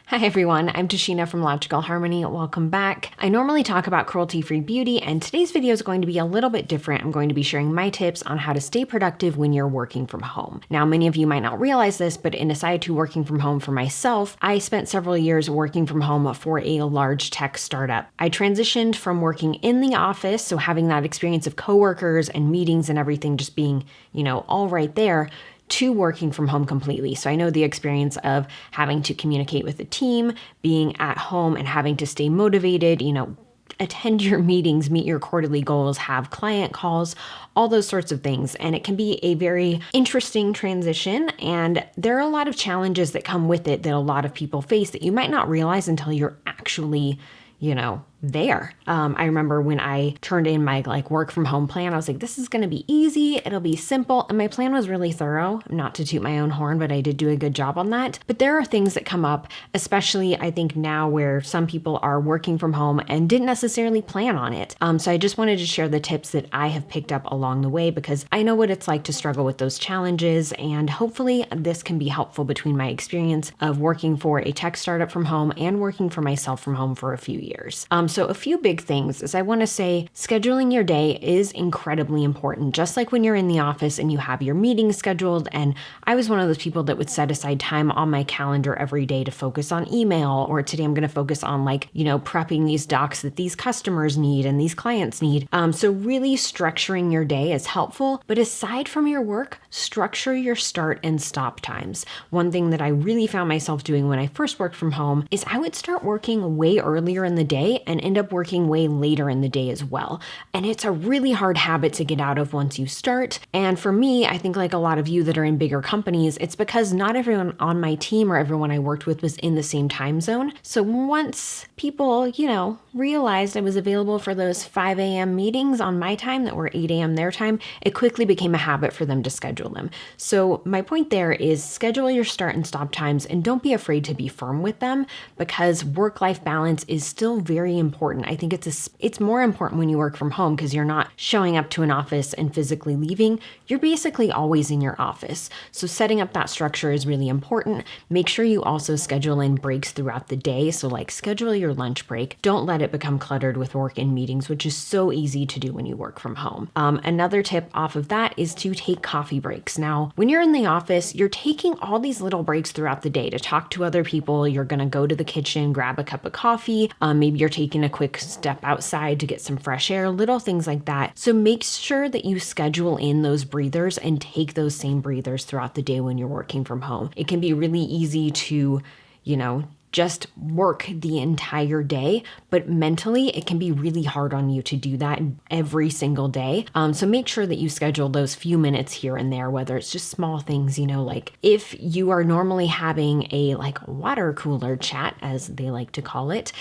Hi everyone, I'm Tashina from Logical Harmony. Welcome back. I normally talk about cruelty-free beauty, and today's video is going to be a little bit different. I'm going to be sharing my tips on how to stay productive when you're working from home. Now, many of you might not realize this, but in aside to working from home for myself, I spent several years working from home for a large tech startup. I transitioned from working in the office, so having that experience of coworkers and meetings and everything just being, all right there, to working from home completely. So I know the experience of having to communicate with the team, being at home and having to stay motivated, attend your meetings, meet your quarterly goals, have client calls, all those sorts of things. And it can be a very interesting transition. And there are a lot of challenges that come with it that a lot of people face that you might not realize until you're actually there. I remember when I turned in my work from home plan, I was like, this is going to be easy. It'll be simple. And my plan was really thorough, not to toot my own horn, but I did do a good job on that. But there are things that come up, especially I think now where some people are working from home and didn't necessarily plan on it. So I just wanted to share the tips that I have picked up along the way because I know what it's like to struggle with those challenges. And hopefully this can be helpful between my experience of working for a tech startup from home and working for myself from home for a few years. So a few big things is I want to say scheduling your day is incredibly important. Just like when you're in the office and you have your meetings scheduled, and I was one of those people that would set aside time on my calendar every day to focus on email, or today I'm going to focus on prepping these docs that these customers need and these clients need. So really structuring your day is helpful, but aside from your work, structure your start and stop times. One thing that I really found myself doing when I first worked from home is I would start working way earlier in the day and end up working way later in the day as well. And it's a really hard habit to get out of once you start. And for me, I think like a lot of you that are in bigger companies, it's because not everyone on my team or everyone I worked with was in the same time zone. So once people, realized I was available for those 5 a.m. meetings on my time that were 8 a.m. their time, it quickly became a habit for them to schedule them. So my point there is schedule your start and stop times and don't be afraid to be firm with them because work-life balance is still very important. I think it's more important when you work from home because you're not showing up to an office and physically leaving. You're basically always in your office. So setting up that structure is really important. Make sure you also schedule in breaks throughout the day. So schedule your lunch break. Don't let it become cluttered with work and meetings, which is so easy to do when you work from home. Another tip off of that is to take coffee breaks. Now, when you're in the office, you're taking all these little breaks throughout the day to talk to other people. You're going to go to the kitchen, grab a cup of coffee. Maybe you're taking a quick step outside to get some fresh air, little things like that. So make sure that you schedule in those breathers and take those same breathers throughout the day when you're working from home. It can be really easy to, just work the entire day, but mentally it can be really hard on you to do that every single day. So make sure that you schedule those few minutes here and there, whether it's just small things, if you are normally having a water cooler chat, as they like to call it,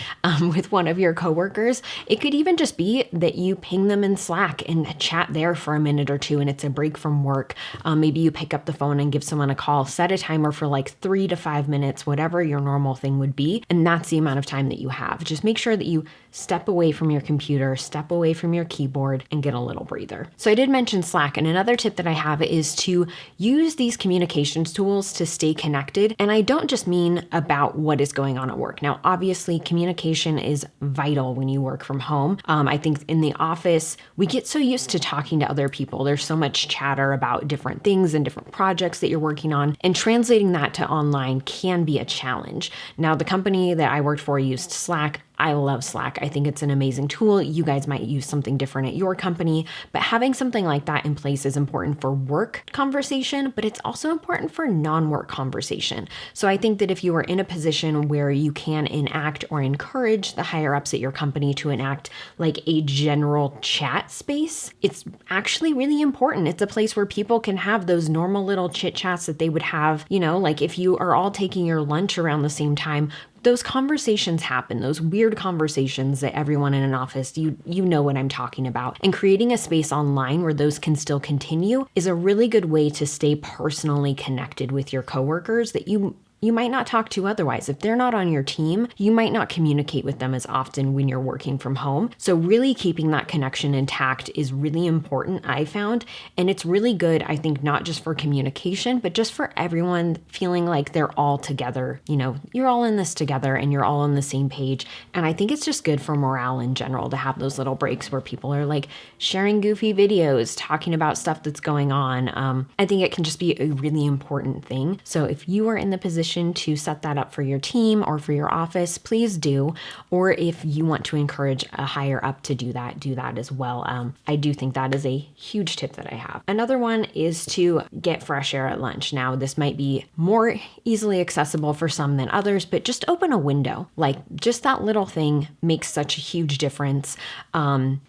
with one of your coworkers, it could even just be that you ping them in Slack and chat there for a minute or two and it's a break from work. Maybe you pick up the phone and give someone a call, set a timer for 3 to 5 minutes, whatever your normal thing would be. And that's the amount of time that you have. Just make sure that you step away from your computer, step away from your keyboard and get a little breather. So I did mention Slack, and another tip that I have is to use these communications tools to stay connected. And I don't just mean about what is going on at work. Now, obviously communication is vital when you work from home. I think in the office, we get so used to talking to other people. There's so much chatter about different things and different projects that you're working on, and translating that to online can be a challenge. Now, the company that I worked for used Slack. I love Slack. I think it's an amazing tool. You guys might use something different at your company, but having something like that in place is important for work conversation, but it's also important for non-work conversation. So I think that if you are in a position where you can enact or encourage the higher ups at your company to enact a general chat space, it's actually really important. It's a place where people can have those normal little chit chats that they would have, if you are all taking your lunch around the same time, those conversations happen, those weird conversations that everyone in an office, you know what I'm talking about. And creating a space online where those can still continue is a really good way to stay personally connected with your coworkers that you you might not talk to otherwise. If they're not on your team, you might not communicate with them as often when you're working from home. So really keeping that connection intact is really important, I found. And it's really good, I think, not just for communication, but just for everyone feeling like they're all together. You know, you're all in this together and you're all on the same page. And I think it's just good for morale in general to have those little breaks where people are like sharing goofy videos, talking about stuff that's going on. I think it can just be a really important thing. So if you are in the position to set that up for your team or for your office, please do. Or if you want to encourage a higher up to do that as well. I do think that is a huge tip that I have. Another one is to get fresh air at lunch. Now, this might be more easily accessible for some than others, but just open a window. Like just that little thing makes such a huge difference.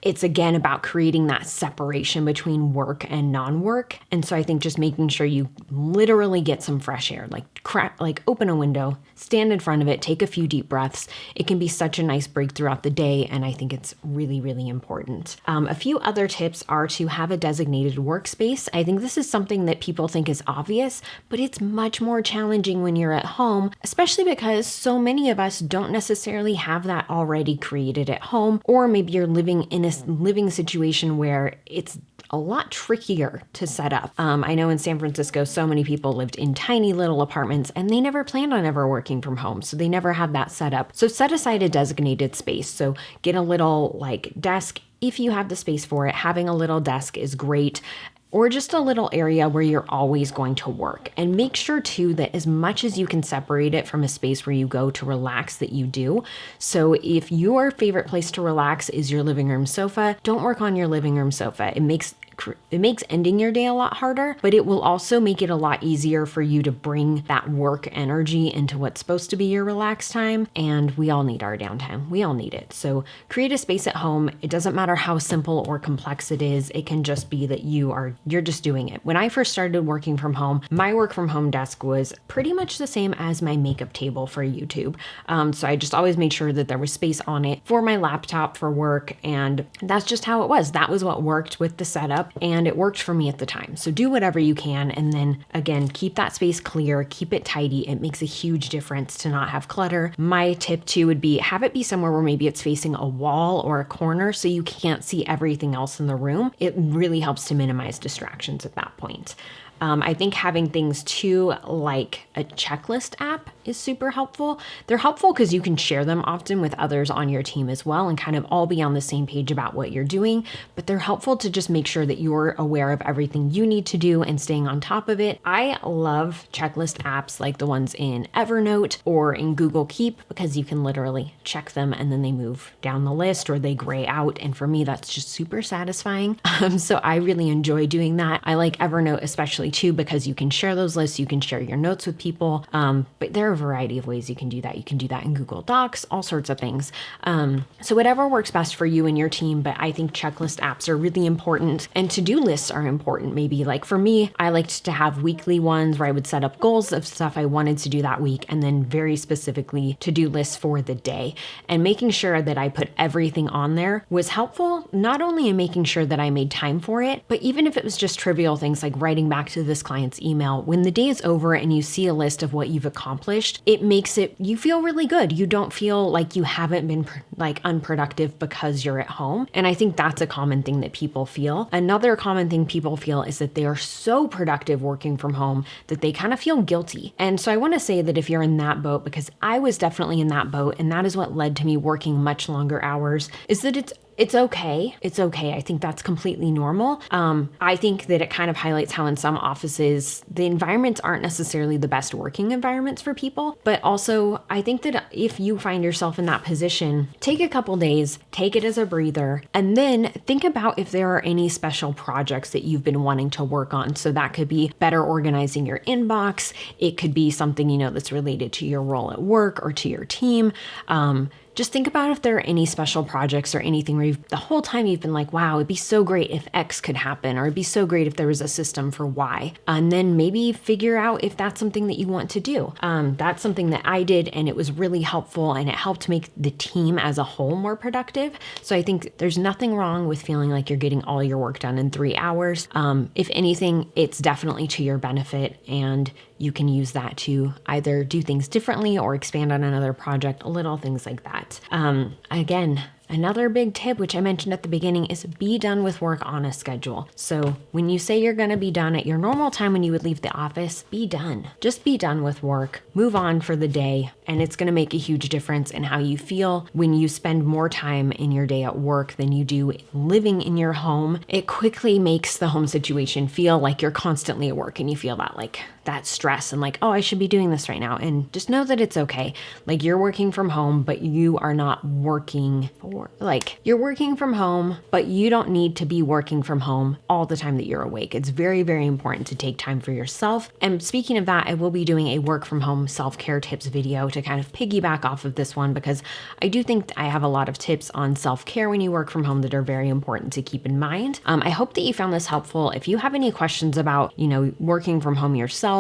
It's again about creating that separation between work and non-work. And so I think just making sure you literally get some fresh air, like open a window, stand in front of it, take a few deep breaths. It can be such a nice break throughout the day. And I think it's really, really important. A few other tips are to have a designated workspace. I think this is something that people think is obvious, but it's much more challenging when you're at home, especially because so many of us don't necessarily have that already created at home, or maybe you're living in a living situation where it's a lot trickier to set up. I know in San Francisco, so many people lived in tiny little apartments and they never planned on ever working from home. So they never had that set up. So set aside a designated space. So get a little desk if you have the space for it. Having a little desk is great. Or just a little area where you're always going to work. And make sure too that as much as you can separate it from a space where you go to relax, that you do. So if your favorite place to relax is your living room sofa, don't work on your living room sofa. It makes ending your day a lot harder, but it will also make it a lot easier for you to bring that work energy into what's supposed to be your relaxed time. And we all need our downtime. We all need it. So create a space at home. It doesn't matter how simple or complex it is. It can just be that you're just doing it. When I first started working from home, my work from home desk was pretty much the same as my makeup table for YouTube. So I just always made sure that there was space on it for my laptop for work. And that's just how it was. That was what worked with the setup. And it worked for me at the time. So do whatever you can. And then again, keep that space clear, keep it tidy. It makes a huge difference to not have clutter. My tip too would be have it be somewhere where maybe it's facing a wall or a corner so you can't see everything else in the room. It really helps to minimize distractions at that point. I think having things too, like a checklist app, is super helpful. They're helpful because you can share them often with others on your team as well and kind of all be on the same page about what you're doing. But they're helpful to just make sure that you're aware of everything you need to do and staying on top of it. I love checklist apps like the ones in Evernote or in Google Keep because you can literally check them and then they move down the list or they gray out. And for me, that's just super satisfying. So I really enjoy doing that. I like Evernote especially too because you can share those lists, you can share your notes with people, but there are a variety of ways you can do that. You can do that in Google Docs, all sorts of things. So whatever works best for you and your team, but I think checklist apps are really important and to-do lists are important. Maybe like for me, I liked to have weekly ones where I would set up goals of stuff I wanted to do that week and then very specifically to-do lists for the day. And making sure that I put everything on there was helpful, not only in making sure that I made time for it, but even if it was just trivial things like writing back to this client's email, when the day is over and you see a list of what you've accomplished, it makes you feel really good. You don't feel like you haven't been unproductive because you're at home. And I think that's a common thing that people feel. Another common thing people feel is that they are so productive working from home that they kind of feel guilty. And so I want to say that if you're in that boat, because I was definitely in that boat, and that is what led to me working much longer hours, is that it's okay. It's okay. I think that's completely normal. I think that it kind of highlights how in some offices, the environments aren't necessarily the best working environments for people. But also, I think that if you find yourself in that position, take a couple days, take it as a breather, and then think about if there are any special projects that you've been wanting to work on. So that could be better organizing your inbox. It could be something, that's related to your role at work or to your team. Just think about if there are any special projects or anything where the whole time you've been like, wow, it'd be so great if X could happen, or it'd be so great if there was a system for Y. And then maybe figure out if that's something that you want to do. That's something that I did, and it was really helpful, and it helped make the team as a whole more productive. So I think there's nothing wrong with feeling like you're getting all your work done in 3 hours. If anything, it's definitely to your benefit, and you can use that to either do things differently or expand on another project, little things like that. Again, another big tip, which I mentioned at the beginning, is be done with work on a schedule. So when you say you're going to be done at your normal time when you would leave the office, be done. Just be done with work, move on for the day, and it's going to make a huge difference in how you feel when you spend more time in your day at work than you do living in your home. It quickly makes the home situation feel like you're constantly at work, and you feel that stress and like, oh, I should be doing this right now. And just know that it's okay. Like, you're working from home, but you are not working for, you're working from home, but you don't need to be working from home all the time that you're awake. It's very, very important to take time for yourself. And speaking of that, I will be doing a work from home self-care tips video to kind of piggyback off of this one, because I do think I have a lot of tips on self-care when you work from home that are very important to keep in mind. I hope that you found this helpful. If you have any questions about, working from home yourself,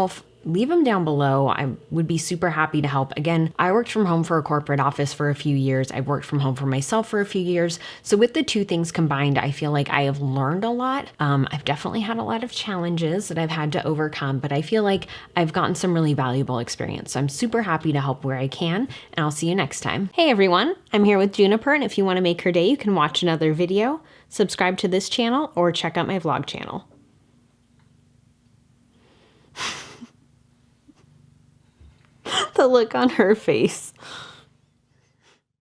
leave them down below. I would be super happy to help. Again, I worked from home for a corporate office for a few years. I've worked from home for myself for a few years. So with the two things combined, I feel like I have learned a lot. I've definitely had a lot of challenges that I've had to overcome, but I feel like I've gotten some really valuable experience. So I'm super happy to help where I can, and I'll see you next time. Hey everyone, I'm here with Juniper, and if you want to make her day, you can watch another video, subscribe to this channel, or check out my vlog channel. The look on her face.